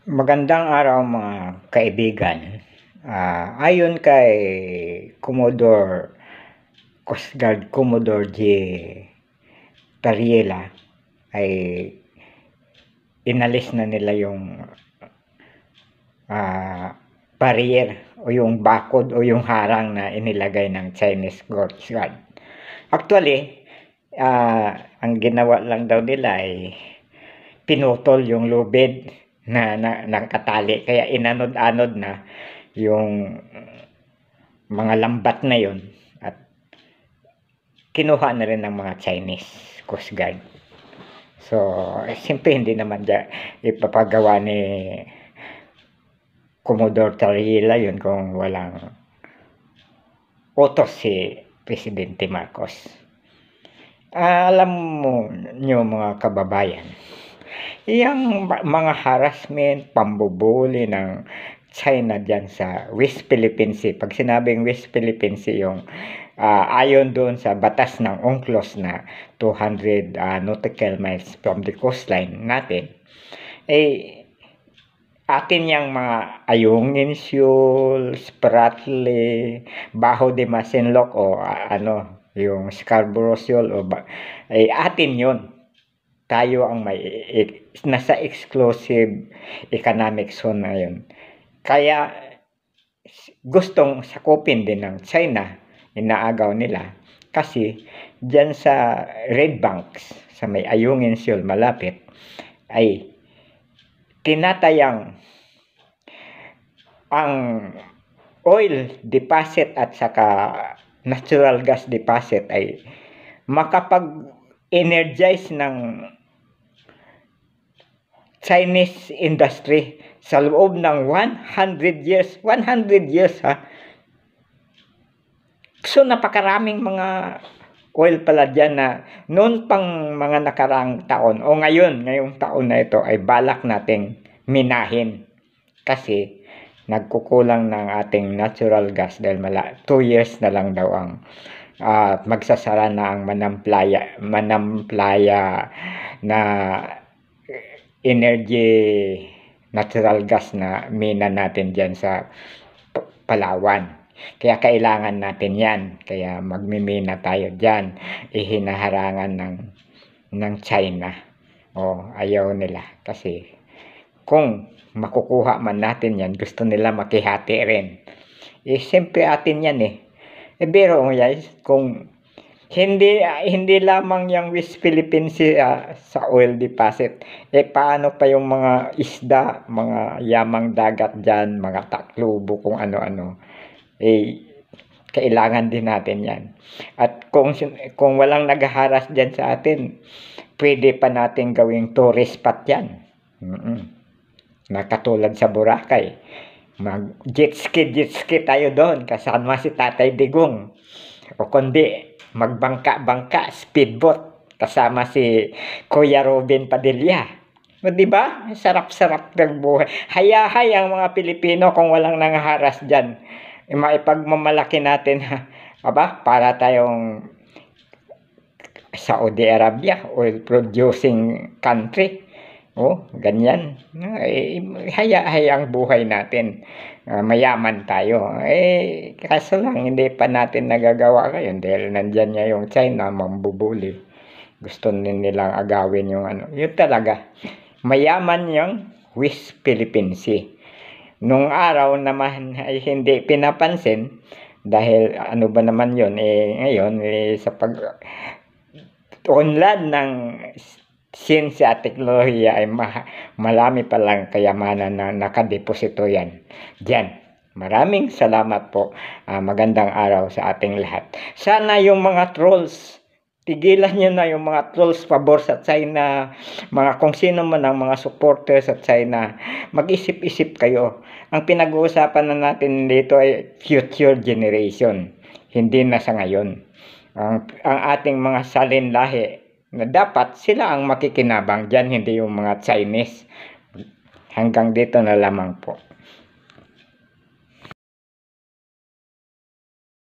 Magandang araw mga kaibigan. Ayon kay Commodore Coast Guard Commodore J. Tariela ay inalis na nila yung barrier o yung bakod o yung harang na inilagay ng Chinese Coast Guard. Actually, ang ginawa lang daw nila ay pinutol yung lubid na nakatali, kaya inanod-anod na yung mga lambat na yon at kinuha na rin ng mga Chinese Coast Guard. So, siyempre hindi naman ipapagawa ni Commodore Tariela yun kung walang utos si Presidente Marcos. Alam mo nyo mga kababayan, yung mga harassment, pambubuli ng China dyan sa West Philippine Sea. Pag sinabing West Philippine Sea, yung ayon doon sa batas ng UNCLOS na 200 nautical miles from the coastline natin, atin yung mga Ayungin Shoal, Spratly, Bajo de Masinloc o yung Scarborough Shoal ay atin yun. Tayo ang may nasa exclusive economic zone na yun. Kaya gustong sakupin din ng China, inaagaw nila, kasi dyan sa Red Banks, sa may Ayungin Shoal malapit, ay tinatayang ang oil deposit at saka natural gas deposit ay makapag-energize ng Chinese industry sa loob ng 100 years. 100 years ha. So napakaraming mga oil pala dyan na noon pang mga nakaraang taon o ngayong taon na ito ay balak nating minahin. Kasi nagkukulang ng ating natural gas dahil 2 years na lang daw ang magsasara na ang Manamplaya na energy natural gas na mina natin dyan sa Palawan. Kaya kailangan natin yan. Kaya magmimina tayo dyan. Hinaharangan ng China. Ayaw nila. Kasi kung makukuha man natin yan, gusto nila makihati rin. Siyempre atin yan pero guys, kung hindi lamang yung West Philippine Sea sa oil deposit, paano pa yung mga isda, mga yamang dagat dyan, mga taklubo, kung ano-ano, kailangan din natin yan. At kung walang naghaharas dyan sa atin, pwede pa natin gawing tourist spot yan. Nakatulad sa Boracay, mag jet ski tayo doon, kasama si Tatay Digong, o kundi magbangka-bangka, speedboat, kasama si Kuya Robin Padilla. Diba? Sarap-sarap ng buhay. Hayahay ang mga Pilipino kung walang nangaharas dyan. Maipagmamalaki natin, para tayong Saudi Arabia, oil producing country. Ganyan. Hayahay ang buhay natin. Mayaman tayo. Kaso lang, hindi pa natin nagagawa ngayon dahil nandyan niya yung China, mambubuli. Gusto nilang agawin yung Yun talaga. Mayaman yung West Philippine Sea. Nung araw naman ay hindi pinapansin dahil ano ba naman yun, ngayon sa pag-unlad ng siyensya at teknolohiya ay marami palang kayamanan na nakadeposito yan dyan. Maraming salamat po. Magandang araw sa ating lahat. Sana yung mga trolls, tigilan nyo na yung mga trolls pabor sa China, kung sino man ang mga supporters sa China. Mag-isip-isip kayo. Ang pinag-uusapan na natin dito ay future generation, hindi na sa ngayon. Ang ating mga salinlahi na dapat sila ang makikinabang dyan, hindi yung mga Chinese. Hanggang dito na lamang po.